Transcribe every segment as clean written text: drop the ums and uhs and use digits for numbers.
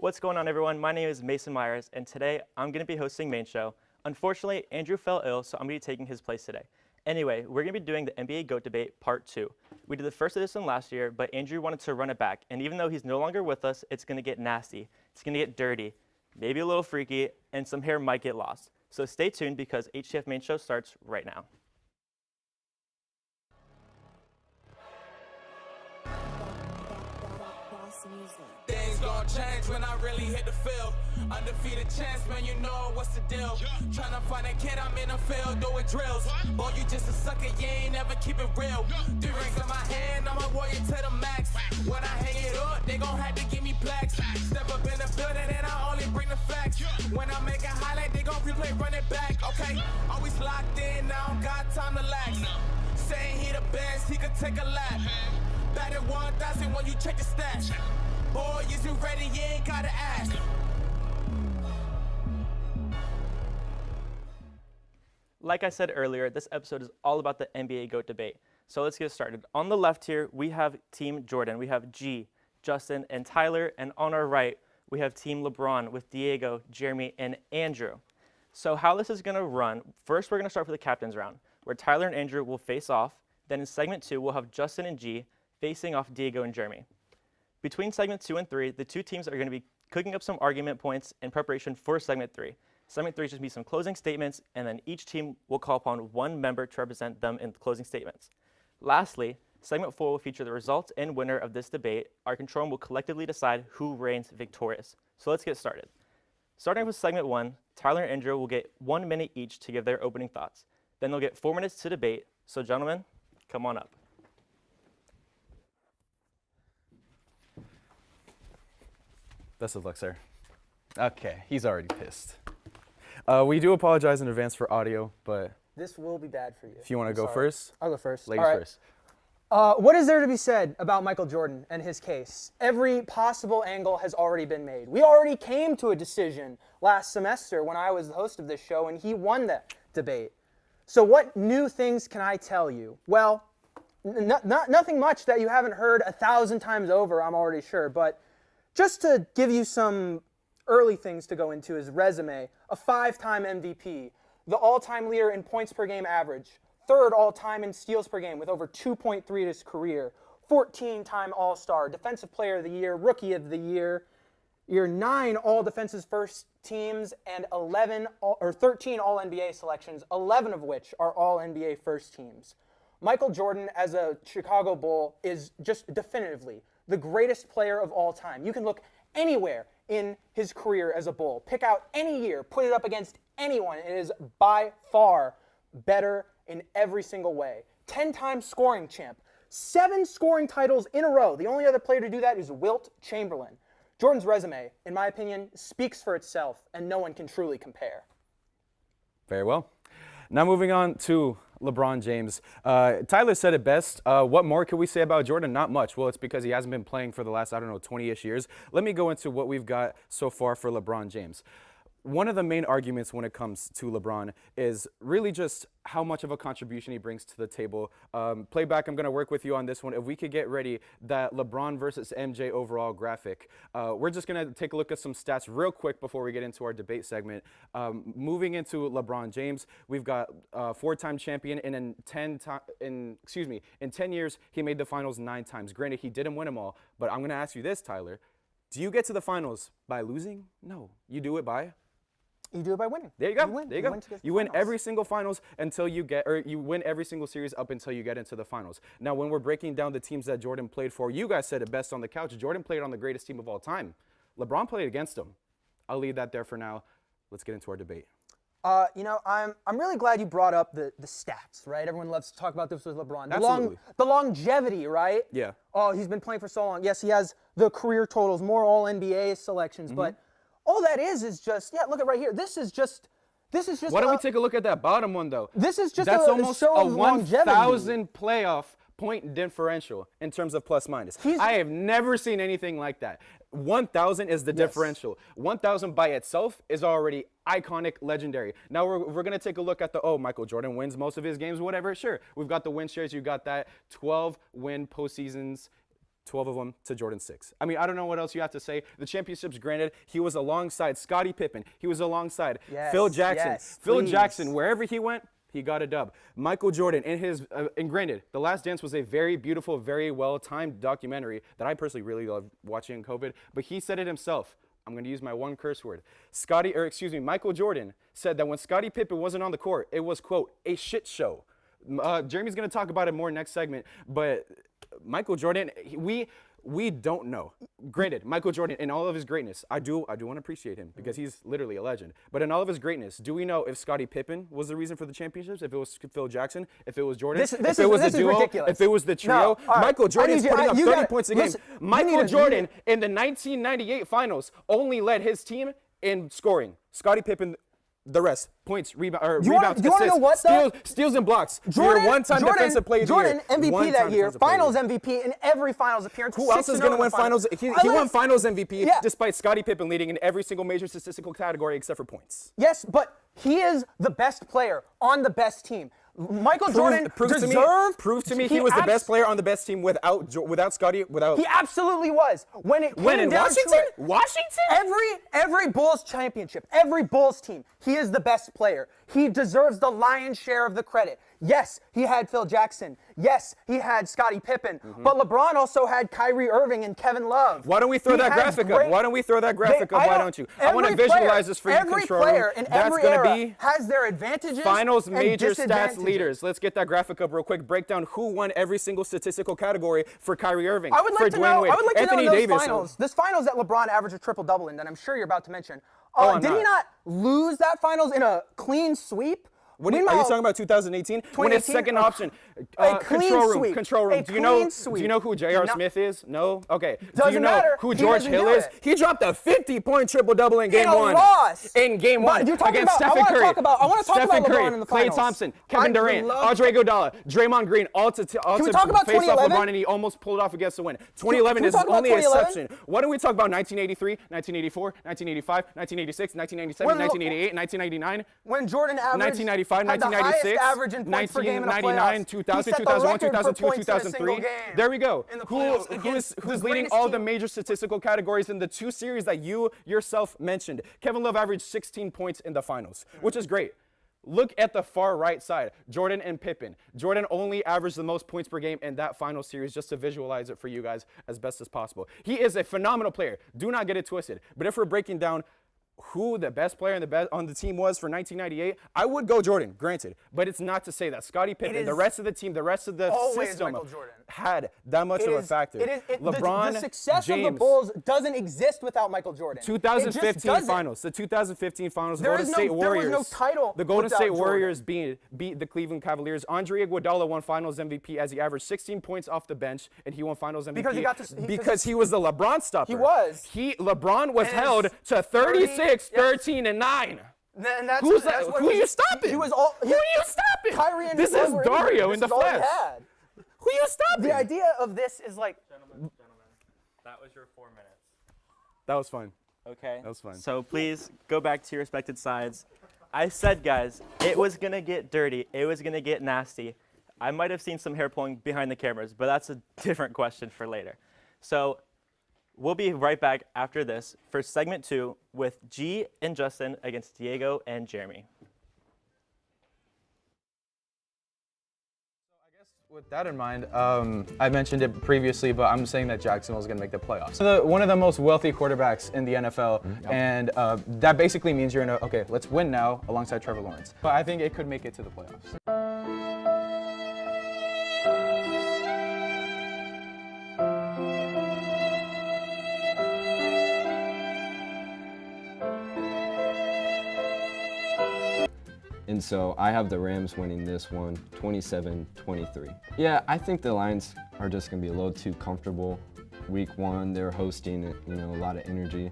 What's going on, everyone? My name is Mason Myers, and today I'm going to be hosting Main Show. Unfortunately, Andrew fell ill, so I'm going to be taking his place today. Anyway, we're going to be doing the NBA GOAT debate part 2. We did the first edition last year, but Andrew wanted to run it back, and even though he's no longer with us, it's going to get nasty. It's going to get dirty, maybe a little freaky, and some hair might get lost. So stay tuned because HTF Main Show starts right now. Things gon' change when I really hit the field. Undefeated chance, man, you know what's the deal. Tryna find a kid, I'm in the field doing drills. Boy, you just a sucker, you ain't never keep it real. 3 rings in my hand, I'm a warrior to the max. When I hang it up, they gon' have to give me plaques. Step up in the building and I only bring the facts. When I make a highlight, they gon' replay, run it back. Okay, always locked in, now I don't got time to lax. Saying he the best, he could take a lap. Batted 1,000 when you check the stats. Boy, is you ready? You ain't gotta ask. Like I said earlier, this episode is all about the NBA GOAT debate. So let's get started. On the left here, we have Team Jordan. We have G, Justin, and Tyler. And on our right, we have Team LeBron with Diego, Jeremy, and Andrew. So how this is going to run, first we're going to start with the captain's round, where Tyler and Andrew will face off. Then in segment 2, we'll have Justin and G facing off Diego and Jeremy. Between segment 2 and 3, the two teams are going to be cooking up some argument points in preparation for segment 3. Segment 3 is just be some closing statements, and then each team will call upon one member to represent them in the closing statements. Lastly, segment 4 will feature the results and winner of this debate. Our control room will collectively decide who reigns victorious. So let's get started. Starting with segment 1, Tyler and Andrew will get 1 minute each to give their opening thoughts. Then they'll get 4 minutes to debate. So gentlemen, come on up. Best of luck, sir. Okay, he's already pissed. We do apologize in advance for audio, but this will be bad for you. If you want to go first, I'll go first. Ladies first. What is there to be said about Michael Jordan and his case? Every possible angle has already been made. We already came to a decision last semester when I was the host of this show, and he won that debate. So what new things can I tell you? Well, nothing much that you haven't heard 1,000 times over, I'm already sure, but just to give you some early things to go into his resume, a 5-time MVP, the all-time leader in points per game average, 3rd all-time in steals per game with over 2.3 in his career, 14-time All-Star, Defensive Player of the Year, Rookie of the Year, 9 All-Defense's first teams, and 13 All-NBA selections, 11 of which are All-NBA first teams. Michael Jordan, as a Chicago Bull, is just definitively the greatest player of all time. You can look anywhere in his career as a Bull, pick out any year, put it up against anyone, and it is by far better in every single way. 10-time scoring champ, 7 scoring titles in a row. The only other player to do that is Wilt Chamberlain. Jordan's resume, in my opinion, speaks for itself, and no one can truly compare. Very well. Now moving on to LeBron James. Tyler said it best. What more could we say about Jordan? Not much. Well, it's because he hasn't been playing for the last, 20-ish years. Let me go into what we've got so far for LeBron James. One of the main arguments when it comes to LeBron is really just how much of a contribution he brings to the table. Playback, I'm going to work with you on this one. If we could get ready that LeBron versus MJ overall graphic. We're just going to take a look at some stats real quick before we get into our debate segment. Moving into LeBron James, we've got 4-time champion, and in 10 years, he made the finals 9 times. Granted, he didn't win them all, but I'm going to ask you this, Tyler. Do you get to the finals by losing? No. You do it by? You do it by winning. There you go. You win. There you go. You win every single finals until you get, or you win every single series up until you get into the finals. Now, when we're breaking down the teams that Jordan played for, you guys said it best on the couch. Jordan played on the greatest team of all time. LeBron played against him. I'll leave that there for now. Let's get into our debate. I'm really glad you brought up the stats, right? Everyone loves to talk about this with LeBron. Absolutely. The longevity, right? Yeah. Oh, he's been playing for so long. Yes, he has the career totals, more All-NBA selections, but all that is just, look at right here. This is just. Why don't we take a look at that bottom one, though? This is just That's almost show a of longevity. 1,000 playoff point differential in terms of plus minus. I have never seen anything like that. 1,000 is the differential. 1,000 by itself is already iconic, legendary. Now we're going to take a look at Michael Jordan wins most of his games, whatever. Sure, we've got the win shares. You got that 12 win postseasons. 12 of them to Jordan 6. I mean, I don't know what else you have to say. The championships, granted, he was alongside Scottie Pippen. He was alongside Phil Jackson. Yes, Phil please. Jackson, wherever he went, he got a dub. Michael Jordan, in his, and granted, The Last Dance was a very beautiful, very well-timed documentary that I personally really loved watching in COVID, but he said it himself. I'm going to use my one curse word. Michael Jordan said that when Scottie Pippen wasn't on the court, it was, quote, a shit show. Jeremy's going to talk about it more next segment, but Michael Jordan, we don't know. Granted, Michael Jordan, in all of his greatness, I do want to appreciate him because he's literally a legend. But in all of his greatness, do we know if Scottie Pippen was the reason for the championships? If it was Phil Jackson? If it was Jordan? If it was the duo? Ridiculous. If it was the trio? No, all right. Michael Jordan's putting up 30 points a game. Listen, Michael Jordan in the 1998 finals only led his team in scoring. Scottie Pippen, the rest. Points, rebounds, do you want to know what, steals and blocks. Jordan, You're one-time defensive player of the year. Jordan, MVP that year, finals MVP in every finals appearance. Who else is going to win finals? He won finals MVP despite Scottie Pippen leading in every single major statistical category except for points. Yes, but he is the best player on the best team. Michael Jordan Prove to me he was the best player on the best team without Scottie. He absolutely was. When in Washington, every Bulls championship, every Bulls team, he is the best player. He deserves the lion's share of the credit. Yes, he had Phil Jackson. Yes, he had Scottie Pippen. But LeBron also had Kyrie Irving and Kevin Love. Why don't we throw that graphic up? Why don't we throw that graphic up? Why don't you? I want to visualize this for you, Every player in every era has their advantages finals and major stats disadvantages. leaders. Let's get that graphic up real quick. Break down who won every single statistical category for Kyrie Irving, I would like for to Dwayne know, Wade, I would like Anthony to know in those Davis. finals, this finals that LeBron averaged a triple-double in that I'm sure you're about to mention. Did he not lose that finals in a clean sweep? Are you talking about 2018? When his second option, control room. Do you know who J.R. Smith is? No? Okay. Do you know who George Hill is? He dropped a 50-point triple-double in game one. In game one against Stephen Curry. I want to talk about LeBron in the finals. Klay Thompson, Kevin Durant, Andre Iguodala, Draymond Green, all to face off LeBron, and he almost pulled it off against the win. 2011 is only an exception. Why don't we talk about 1983, 1984, 1985, 1986, 1997, 1988, 1999? When Jordan averaged 1995, 1996, average in points per game in a 1999, playoffs. 2000, 2001, 2002, 2003. There we go. Who's leading all the major statistical categories in the two series that you yourself mentioned? Kevin Love averaged 16 points in the finals, which is great. Look at the far right side, Jordan and Pippen. Jordan only averaged the most points per game in that final series, just to visualize it for you guys as best as possible. He is a phenomenal player. Do not get it twisted. But if we're breaking down who the best player on the team was for 1998, I would go Jordan, granted. But it's not to say that Scottie Pippen, the rest of the team, the rest of the system had that much of a factor. LeBron, the success James, of the Bulls doesn't exist without Michael Jordan. 2015 finals. The 2015 finals, the Golden State Warriors. There was no title. The Golden State Warriors beat the Cleveland Cavaliers. Andre Iguodala won Finals MVP as he averaged 16 points off the bench, and he won Finals MVP because he was the LeBron stopper. He was. LeBron was held to 36, 13, and 9. And that's who are you stopping? Who are you stopping? Kyrie and this is Dario in the flesh. Who are you stopping? The idea of this is like, gentlemen, that was your 4 minutes. That was fun. Okay. That was fun. So please go back to your respected sides. I said, guys, it was gonna get dirty. It was gonna get nasty. I might have seen some hair pulling behind the cameras, but that's a different question for later. So we'll be right back after this for segment 2 with G and Justin against Diego and Jeremy. With that in mind, I mentioned it previously, but I'm saying that Jacksonville is going to make the playoffs. One of the most wealthy quarterbacks in the NFL, and that basically means you're in okay, let's win now alongside Trevor Lawrence. But I think it could make it to the playoffs. And so I have the Rams winning this one, 27-23. Yeah, I think the Lions are just gonna be a little too comfortable. Week 1, they're hosting it, a lot of energy.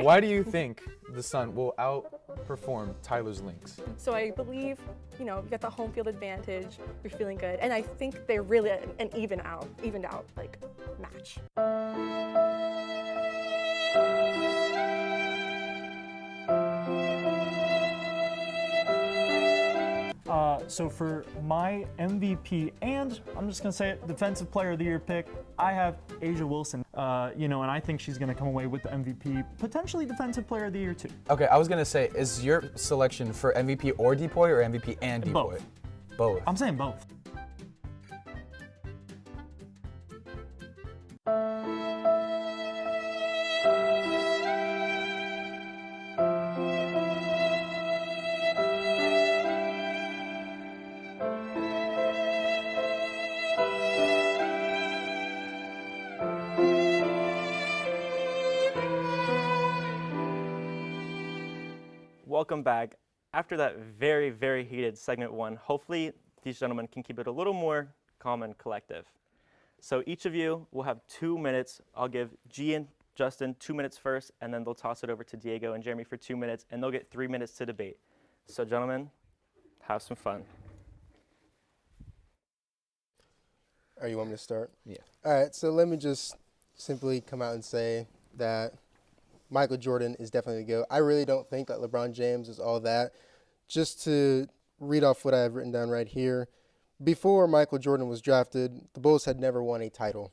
Why do you think the Sun will outperform Tyler's Lynx? So I believe, you got the home field advantage, you're feeling good, and I think they're really an evened out, match. So for my MVP and I'm just gonna say it, Defensive Player of the Year pick, I have Asia Wilson. And I think she's gonna come away with the MVP, potentially Defensive Player of the Year too. Okay, I was gonna say, is your selection for MVP or Depoy or MVP and Depoy? Both. Both. I'm saying both. Welcome back. After that very, very heated segment 1, hopefully these gentlemen can keep it a little more calm and collective. So each of you will have 2 minutes. I'll give G and Justin 2 minutes first, and then they'll toss it over to Diego and Jeremy for 2 minutes, and they'll get 3 minutes to debate. So gentlemen, have some fun. All right, you want me to start? Yeah. All right, so let me just simply come out and say that Michael Jordan is definitely the GOAT. I really don't think that LeBron James is all that. Just to read off what I have written down right here, before Michael Jordan was drafted, the Bulls had never won a title.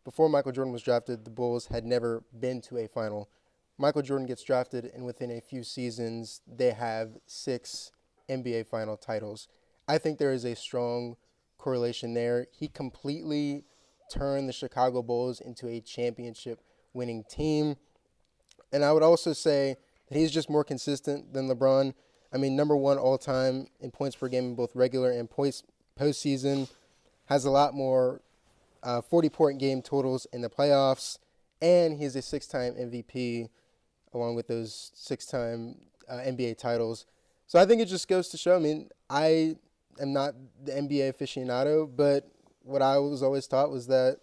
Before Michael Jordan was drafted, the Bulls had never been to a final. Michael Jordan gets drafted, and within a few seasons, they have 6 NBA final titles. I think there is a strong correlation there. He completely turned the Chicago Bulls into a championship-winning team. And I would also say that he's just more consistent than LeBron. I mean, number 1 all-time in points per game in both regular and postseason. Has a lot more 40-point game totals in the playoffs. And he's a 6-time MVP along with those 6-time NBA titles. So I think it just goes to show, I mean, I am not the NBA aficionado, but what I was always taught was that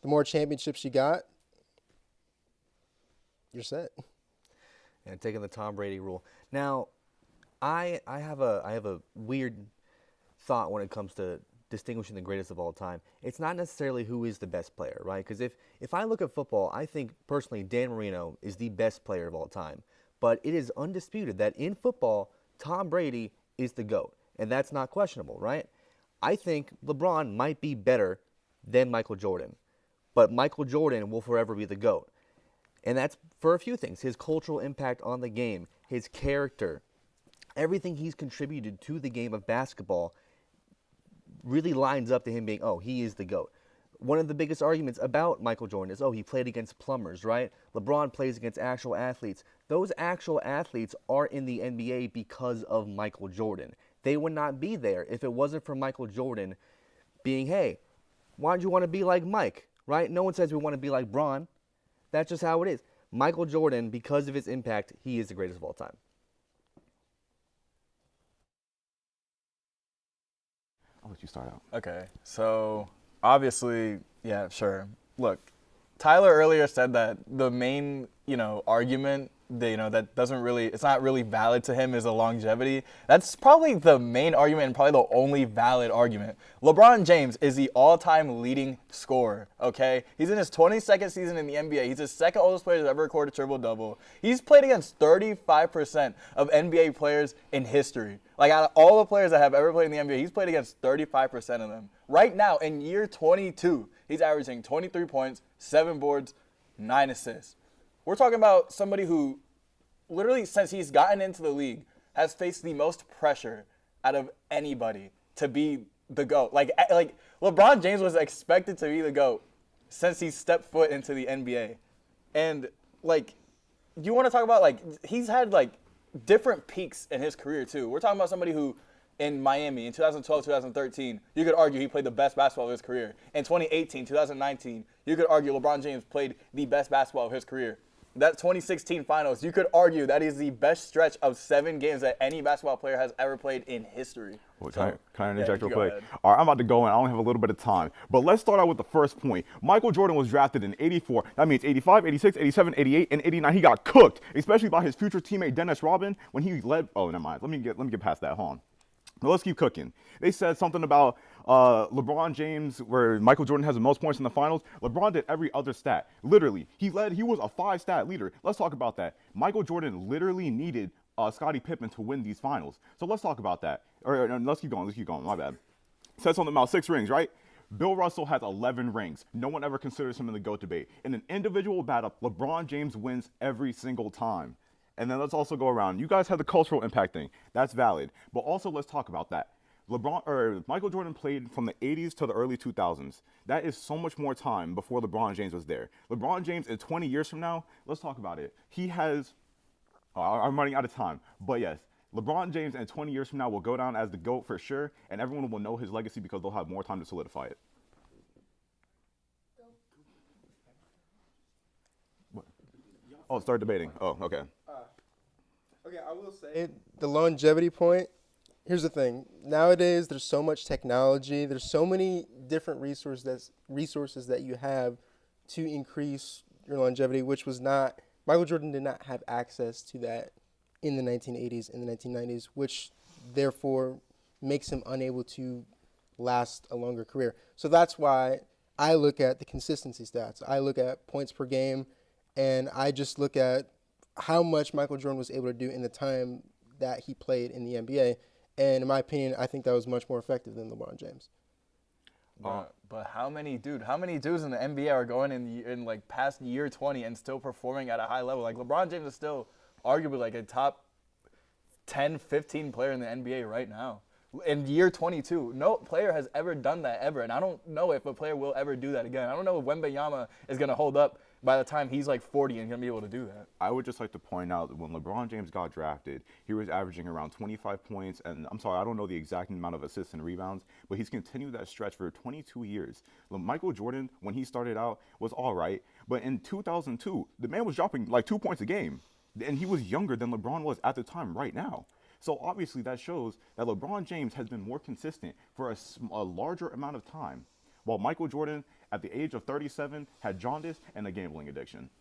the more championships you got, you're set. And taking the Tom Brady rule. Now, I have a weird thought when it comes to distinguishing the greatest of all time. It's not necessarily who is the best player, right? Because if I look at football, I think personally Dan Marino is the best player of all time. But it is undisputed that in football, Tom Brady is the GOAT. And that's not questionable, right? I think LeBron might be better than Michael Jordan. But Michael Jordan will forever be the GOAT. And that's for a few things. His cultural impact on the game, his character, everything he's contributed to the game of basketball really lines up to him being, oh, he is the GOAT. One of the biggest arguments about Michael Jordan is, oh, he played against plumbers, right? LeBron plays against actual athletes. Those actual athletes are in the NBA because of Michael Jordan. They would not be there if it wasn't for Michael Jordan being, hey, why don't you want to be like Mike, right? No one says we want to be like Bron. That's just how it is. Michael Jordan, because of his impact, he is the greatest of all time. I'll let you start out. Okay, so obviously, yeah, sure. Look, Tyler earlier said that the main, argument that, that doesn't really, it's not really valid to him is a longevity. That's probably the main argument and probably the only valid argument. LeBron James is the all-time leading scorer, okay? He's in his 22nd season in the NBA. He's the second oldest player to ever record a triple-double. He's played against 35% of NBA players in history. Like, out of all the players that have ever played in the NBA, he's played against 35% of them. Right now, in year 22, he's averaging 23 points, 7 boards, 9 assists. We're talking about somebody who literally, since he's gotten into the league, has faced the most pressure out of anybody to be the GOAT. Like LeBron James was expected to be the GOAT since he stepped foot into the NBA. And, you want to talk about, he's had, different peaks in his career, too. We're talking about somebody who, in Miami, in 2012, 2013, you could argue he played the best basketball of his career. In 2018, 2019, you could argue LeBron James played the best basketball of his career. That 2016 finals, you could argue that is the best stretch of 7 games that any basketball player has ever played in history. Well, can I interject real quick? All right, I'm about to go in. I only have a little bit of time. But let's start out with the first point. Michael Jordan was drafted in 84. That means 85, 86, 87, 88, and 89. He got cooked, especially by his future teammate Dennis Rodman when he led. Oh, never mind. Let me get past that. Hold on. Now let's keep cooking. They said something about LeBron James, where Michael Jordan has the most points in the finals, LeBron did every other stat. Literally, he was a 5-stat leader. Let's talk about that. Michael Jordan literally needed Scottie Pippen to win these finals. So let's talk about that. Or let's keep going. My bad. Said something about 6 rings, right? Bill Russell has 11 rings. No one ever considers him in the GOAT debate. In an individual battle, LeBron James wins every single time. And then let's also go around. You guys have the cultural impact thing. That's valid. But also let's talk about that. Michael Jordan played from the 80s to the early 2000s. That is so much more time before LeBron James was there. LeBron James in 20 years from now, let's talk about it. He has, I'm running out of time, but yes, LeBron James in 20 years from now will go down as the GOAT for sure, and everyone will know his legacy because they'll have more time to solidify it. What? Oh, start debating. Oh, okay. Okay, I will say the longevity point. Here's the thing. Nowadays, there's so much technology. There's so many different resources that you have to increase your longevity, which was not, Michael Jordan did not have access to that in the 1980s and the 1990s, which therefore makes him unable to last a longer career. So that's why I look at the consistency stats. I look at points per game, and I just look at how much Michael Jordan was able to do in the time that he played in the NBA. And in my opinion, I think that was much more effective than LeBron James. But how many dudes in the NBA are going in like past year 20 and still performing at a high level? Like LeBron James is still arguably like a top 10, 15 player in the NBA right now. In year 22, no player has ever done that ever, and I don't know if a player will ever do that again. I don't know if Wembanyama is going to hold up by the time he's like 40 and going to be able to do that. I would just like to point out that when LeBron James got drafted, he was averaging around 25 points, and I'm sorry, I don't know the exact amount of assists and rebounds, but he's continued that stretch for 22 years. Michael Jordan, when he started out, was all right, but in 2002, the man was dropping like 2 points a game, and he was younger than LeBron was at the time right now. So obviously that shows that LeBron James has been more consistent for a larger amount of time, while Michael Jordan, at the age of 37, had jaundice and a gambling addiction.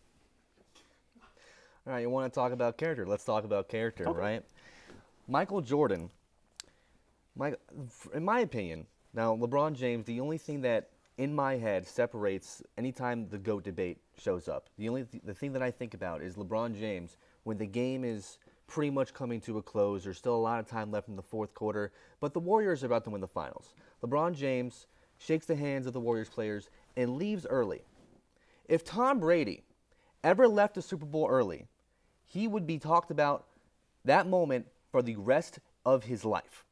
All right, you want to talk about character? Let's talk about character, Okay. right? Michael Jordan, in my opinion, now LeBron James, the only thing that in my head separates anytime the GOAT debate shows up, the thing that I think about is LeBron James when the game is pretty much coming to a close. There's still a lot of time left in the fourth quarter, but the Warriors are about to win the finals. LeBron James shakes the hands of the Warriors players and leaves early. If Tom Brady ever left the Super Bowl early, he would be talked about that moment for the rest of his life.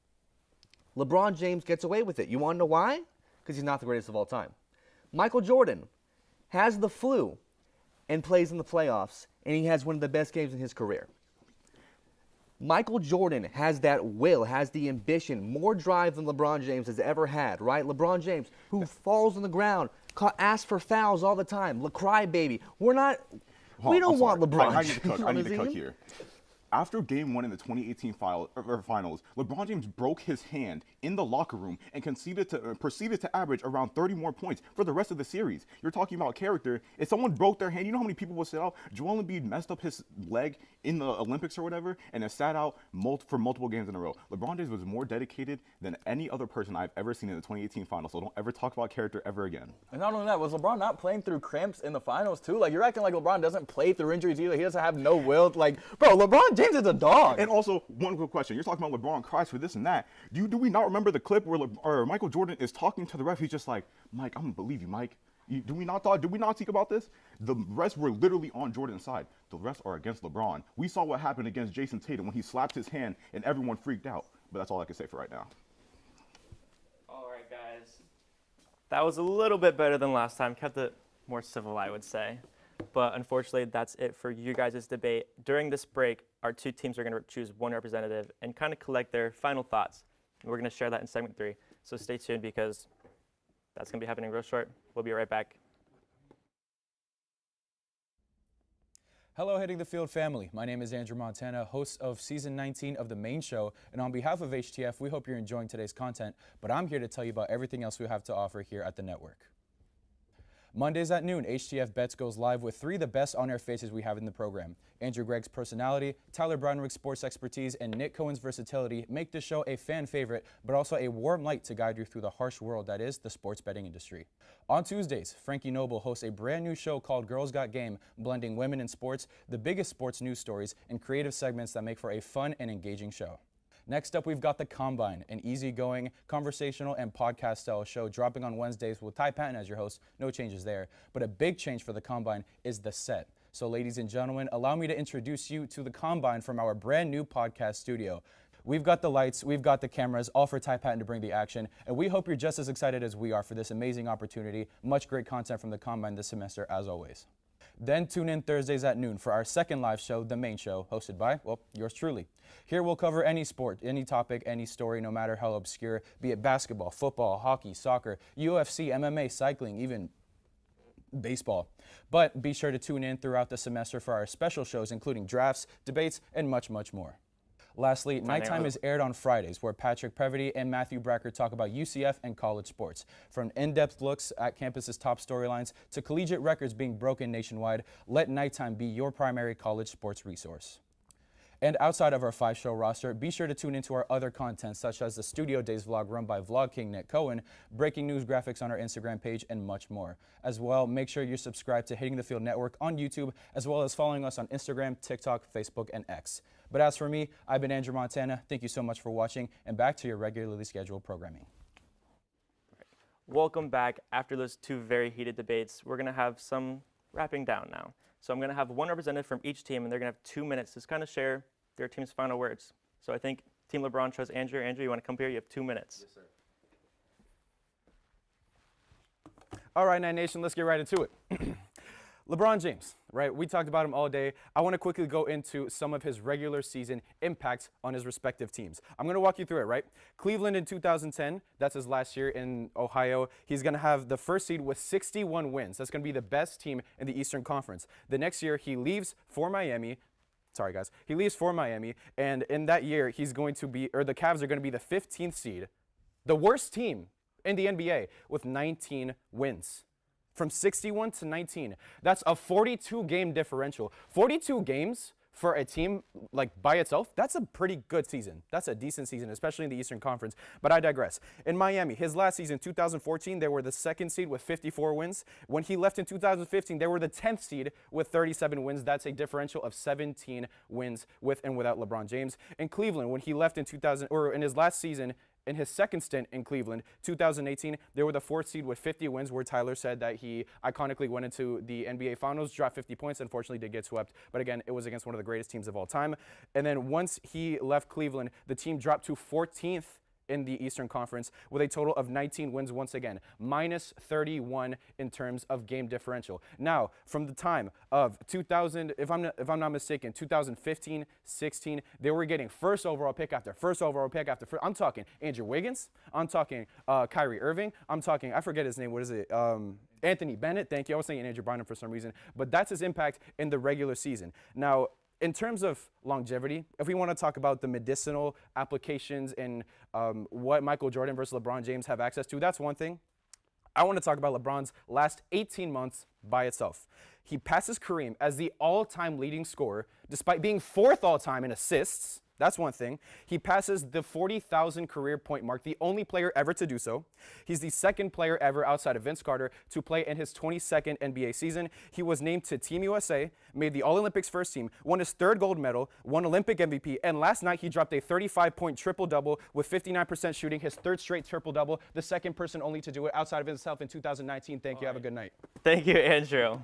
LeBron James gets away with it. You want to know why? Because he's not the greatest of all time. Michael Jordan has the flu and plays in the playoffs, and he has one of the best games in his career. Michael Jordan has that will, has the ambition, more drive than LeBron James has ever had, right? LeBron James, who falls on the ground, asks for fouls all the time, cry baby. We don't want LeBron. I need to cook here. After Game 1 in the 2018 finals, LeBron James broke his hand in the locker room and proceeded to average around 30 more points for the rest of the series. You're talking about character. If someone broke their hand, you know how many people will sit out? Joel Embiid messed up his leg in the Olympics or whatever, and then sat out for multiple games in a row. LeBron James was more dedicated than any other person I've ever seen in the 2018 finals, so don't ever talk about character ever again. And not only that, was LeBron not playing through cramps in the finals too? Like, you're acting like LeBron doesn't play through injuries either. He doesn't have no will. Like, bro, LeBron James is a dog. And also, one quick question. You're talking about LeBron cries for this and that. Do we not remember the clip where Michael Jordan is talking to the ref? He's just like, Mike, I'm going to believe you, Mike. Did we not speak about this? The refs were literally on Jordan's side. The refs are against LeBron. We saw what happened against Jason Tatum when he slapped his hand and everyone freaked out. But that's all I can say for right now. All right, guys. That was a little bit better than last time. Kept it more civil, I would say. But unfortunately, that's it for you guys' debate. During this break, our two teams are going to choose one representative and kind of collect their final thoughts. We're going to share that in segment 3. So stay tuned because that's going to be happening real short. We'll be right back. Hello, Hitting the Field family. My name is Andrew Montana, host of Season 19 of the Main Show. And on behalf of HTF, we hope you're enjoying today's content. But I'm here to tell you about everything else we have to offer here at the network. Mondays at noon, HTF Bets goes live with 3 of the best on-air faces we have in the program. Andrew Gregg's personality, Tyler Brownrick's sports expertise, and Nick Cohen's versatility make this show a fan favorite, but also a warm light to guide you through the harsh world that is the sports betting industry. On Tuesdays, Frankie Noble hosts a brand new show called Girls Got Game, blending women in sports, the biggest sports news stories, and creative segments that make for a fun and engaging show. Next up, we've got The Combine, an easygoing, conversational, and podcast-style show dropping on Wednesdays with Ty Patton as your host. No changes there. But a big change for The Combine is the set. So ladies and gentlemen, allow me to introduce you to The Combine from our brand new podcast studio. We've got the lights, we've got the cameras, all for Ty Patton to bring the action, and we hope you're just as excited as we are for this amazing opportunity. Much great content from The Combine this semester, as always. Then tune in Thursdays at noon for our second live show, The Main Show, hosted by, well, yours truly. Here we'll cover any sport, any topic, any story, no matter how obscure, be it basketball, football, hockey, soccer, UFC, MMA, cycling, even baseball. But be sure to tune in throughout the semester for our special shows, including drafts, debates, and much, much more. Lastly, Nighttime is aired on Fridays, where Patrick Previty and Matthew Bracker talk about UCF and college sports. From in-depth looks at campus's top storylines to collegiate records being broken nationwide, let Nighttime be your primary college sports resource. And outside of our 5-show roster, be sure to tune into our other content, such as the Studio Days vlog run by Vlog King Nick Cohen, breaking news graphics on our Instagram page, and much more. As well, make sure you're subscribed to Hitting the Field Network on YouTube, as well as following us on Instagram, TikTok, Facebook, and X. But as for me, I've been Andrew Montana. Thank you so much for watching, and back to your regularly scheduled programming. Welcome back. After those 2 very heated debates, we're going to have some wrapping down now. So I'm going to have one representative from each team, and they're going to have 2 minutes to kind of share their team's final words. So I think Team LeBron chose Andrew. Andrew, you want to come here? You have 2 minutes. Yes, sir. All right, Nine Nation, let's get right into it. LeBron James, right? We talked about him all day. I want to quickly go into some of his regular season impacts on his respective teams. I'm going to walk you through it, right? Cleveland in 2010, that's his last year in Ohio. He's going to have the first seed with 61 wins. That's going to be the best team in the Eastern Conference. The next year, he leaves for Miami. Sorry, guys. He leaves for Miami, and in that year, he's going to be, or the Cavs are going to be the 15th seed, the worst team in the NBA with 19 wins. From 61 to 19. That's a 42-game differential. 42 games for a team like by itself, that's a pretty good season. That's a decent season, especially in the Eastern Conference. But I digress. In Miami, his last season, 2014, they were the 2nd seed with 54 wins. When he left in 2015, they were the 10th seed with 37 wins. That's a differential of 17 wins with and without LeBron James. In Cleveland, when he left in in his last season, in his second stint in Cleveland, 2018, they were the 4th seed with 50 wins, where Tyler said that he iconically went into the NBA Finals, dropped 50 points, unfortunately did get swept. But again, it was against one of the greatest teams of all time. And then once he left Cleveland, the team dropped to 14th in the Eastern Conference with a total of 19 wins once again, minus 31 in terms of game differential. Now, from the time of 2000, if I'm not mistaken, 2015, 16, they were getting first overall pick after first overall pick after first. I'm talking Andrew Wiggins. I'm talking Kyrie Irving. I'm talking, I forget his name. What is it? Anthony Bennett. Thank you. I was saying Andrew Bynum for some reason, but that's his impact in the regular season. Now, in terms of longevity, if we want to talk about the medicinal applications and what Michael Jordan versus LeBron James have access to, that's one thing. I want to talk about LeBron's last 18 months by itself. He passes Kareem as the all-time leading scorer, despite being 4th all-time in assists. That's one thing. He passes the 40,000 career point mark, the only player ever to do so. He's the 2nd player ever outside of Vince Carter to play in his 22nd NBA season. He was named to Team USA, made the All-Olympics first team, won his 3rd gold medal, won Olympic MVP, and last night he dropped a 35-point triple-double with 59% shooting, his 3rd straight triple-double, the 2nd person only to do it outside of himself in 2019. Thank you. Have a good night. Thank you, Andrew.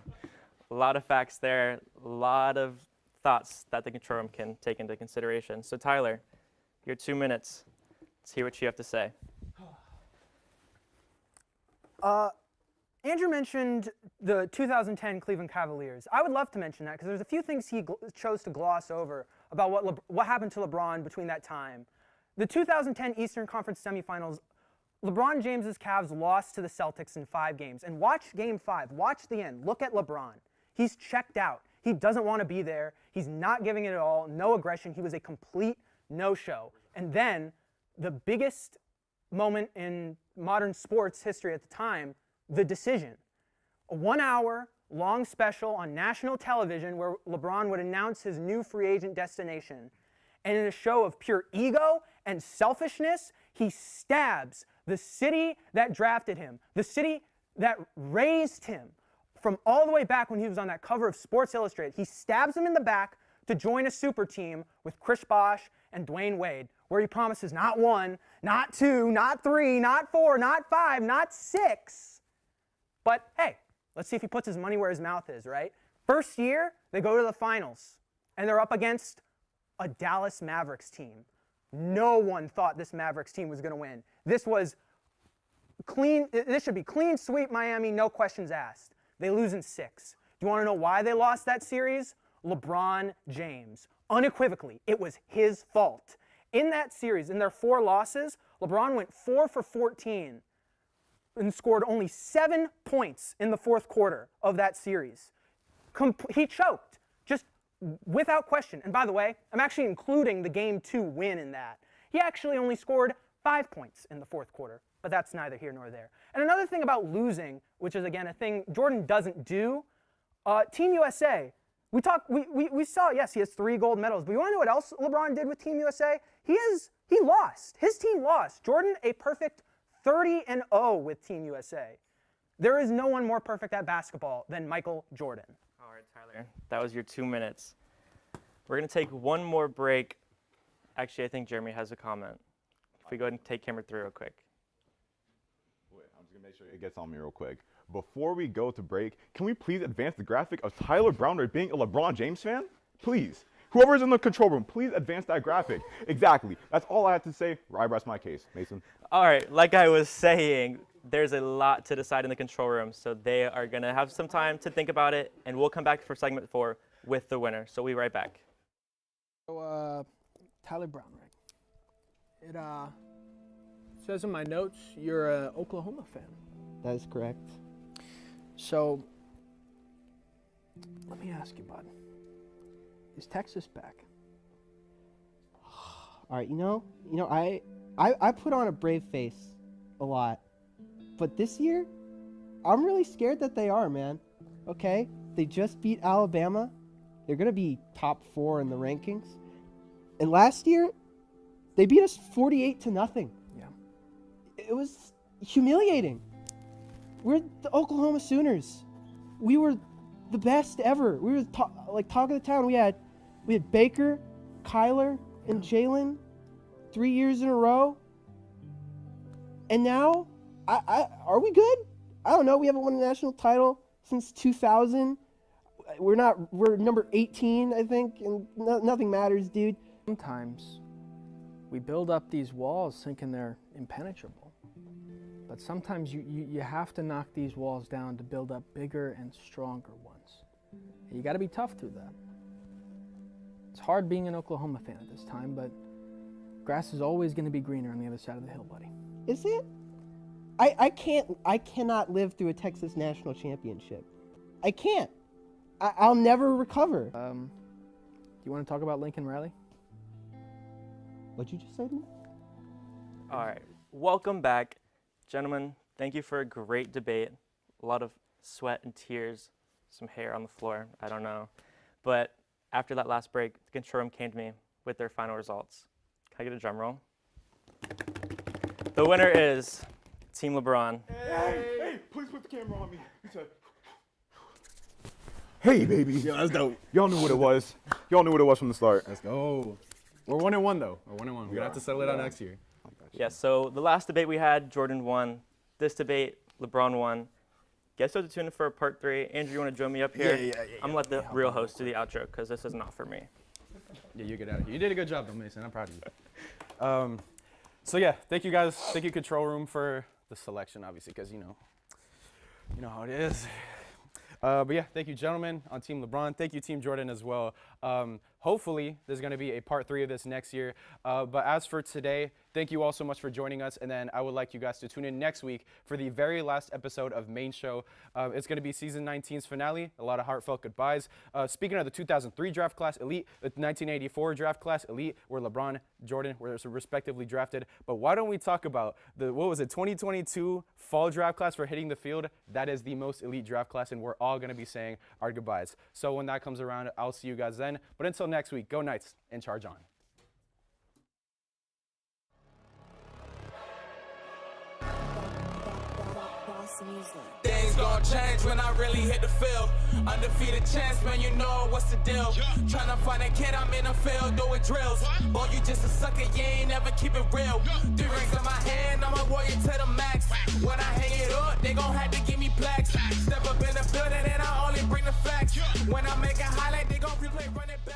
A lot of facts there, a lot of thoughts that the control room can take into consideration. So Tyler, your 2 minutes. Let's hear what you have to say. Andrew mentioned the 2010 Cleveland Cavaliers. I would love to mention that because there's a few things he chose to gloss over about what happened to LeBron between that time. The 2010 Eastern Conference semifinals, LeBron James's Cavs lost to the Celtics in 5 games. And watch Game 5. Watch the end. Look at LeBron. He's checked out. He doesn't want to be there. He's not giving it at all. No aggression. He was a complete no-show. And then the biggest moment in modern sports history at the time, the decision. a 1-hour long special on national television where LeBron would announce his new free agent destination. And in a show of pure ego and selfishness, he stabs the city that drafted him, the city that raised him from all the way back when he was on that cover of Sports Illustrated. He stabs him in the back to join a super team with Chris Bosh and Dwayne Wade, where he promises not 1, not 2, not 3, not 4, not 5, not 6. But hey, let's see if he puts his money where his mouth is, right? First year, they go to the finals, and they're up against a Dallas Mavericks team. No one thought this Mavericks team was going to win. This was clean. This should be clean sweep Miami, no questions asked. They lose in 6. Do you want to know why they lost that series? LeBron James. Unequivocally, it was his fault. In that series, in their 4 losses, LeBron went 4 for 14 and scored only 7 points in the 4th quarter of that series. He choked, just without question. And by the way, I'm actually including the Game 2 win in that. He actually only scored 5 points in the 4th quarter, but that's neither here nor there. And another thing about losing, which is again a thing Jordan doesn't do, Team USA. We saw, yes, he has 3 gold medals, but you want to know what else LeBron did with Team USA? He lost. His team lost. Jordan, a perfect 30-0 with Team USA. There is no one more perfect at basketball than Michael Jordan. All right, Tyler, that was your 2 minutes. We're going to take one more break. Actually, I think Jeremy has a comment. If we go ahead and take camera 3 real quick. Wait, I'm just going to make sure it gets on me real quick. Before we go to break, can we please advance the graphic of Tyler Browner being a LeBron James fan? Please. Whoever's in the control room, please advance that graphic. Exactly. That's all I have to say. I rest my case. Mason. All right, like I was saying, there's a lot to decide in the control room, so they are going to have some time to think about it, and we'll come back for segment 4 with the winner. So we'll be right back. So, Tyler Brown, right? It says in my notes you're an Oklahoma fan. That is correct. So, let me ask you, bud. Is Texas back? All right, I put on a brave face a lot, but this year, I'm really scared that they are, man. Okay, they just beat Alabama. They're gonna be top 4 in the rankings. And last year, they beat us 48-0. Yeah. It was humiliating. We're the Oklahoma Sooners. We were the best ever. We were talk of the town. We had Baker, Kyler, and Jalen 3 years in a row. And now, are we good? I don't know. We haven't won a national title since 2000. We're number 18, I think, and nothing matters, dude. Sometimes we build up these walls thinking they're impenetrable. But sometimes you have to knock these walls down to build up bigger and stronger ones. And you got to be tough through that. It's hard being an Oklahoma fan at this time, but grass is always going to be greener on the other side of the hill, buddy. Is it? I cannot live through a Texas national championship. I can't. I'll never recover. Do you want to talk about Lincoln Riley? What'd you just say to me? All right, welcome back. Gentlemen, thank you for a great debate. A lot of sweat and tears, some hair on the floor, I don't know. But after that last break, the control room came to me with their final results. Can I get a drum roll? The winner is Team LeBron. Hey, please put the camera on me. Hey, baby. Yo, that's dope. Y'all knew what it was. Y'all knew what it was from the start. Let's go. We're 1-1 though. We're 1-1. We're gonna have to settle it out next year. Yes, so the last debate we had, Jordan won. This debate, LeBron won. Guess to tune in for part 3. Andrew, you want to join me up here? Yeah. I'm going to let the real host do the outro because this is not for me. Yeah, you get out of here. You did a good job though, Mason. I'm proud of you. So yeah, thank you guys. Thank you, control room, for the selection, obviously, because you know how it is. But yeah, thank you, gentlemen, on Team LeBron. Thank you, Team Jordan, as well. Hopefully, there's going to be a part 3 of this next year. But as for today, thank you all so much for joining us. And then I would like you guys to tune in next week for the very last episode of Main Show. It's going to be season 19's finale. A lot of heartfelt goodbyes. Speaking of the 2003 draft class elite, the 1984 draft class elite, where LeBron, Jordan were respectively drafted. But why don't we talk about the 2022 fall draft class for hitting the field? That is the most elite draft class, and we're all going to be saying our goodbyes. So when that comes around, I'll see you guys then. But until next week, go Knights and charge on. Things gon' change when I really hit the field. Undefeated champs, man, you know what's the deal. Tryna find a kid, I'm in the field doing drills. Boy, you just a sucker, you ain't never keep it real. 3 rings in my hand, I'm a warrior to the max. When I hang it up, they gon' have to give me plaques. Step up in the building and I only bring the facts. When I make a highlight, they gon' replay, run it back.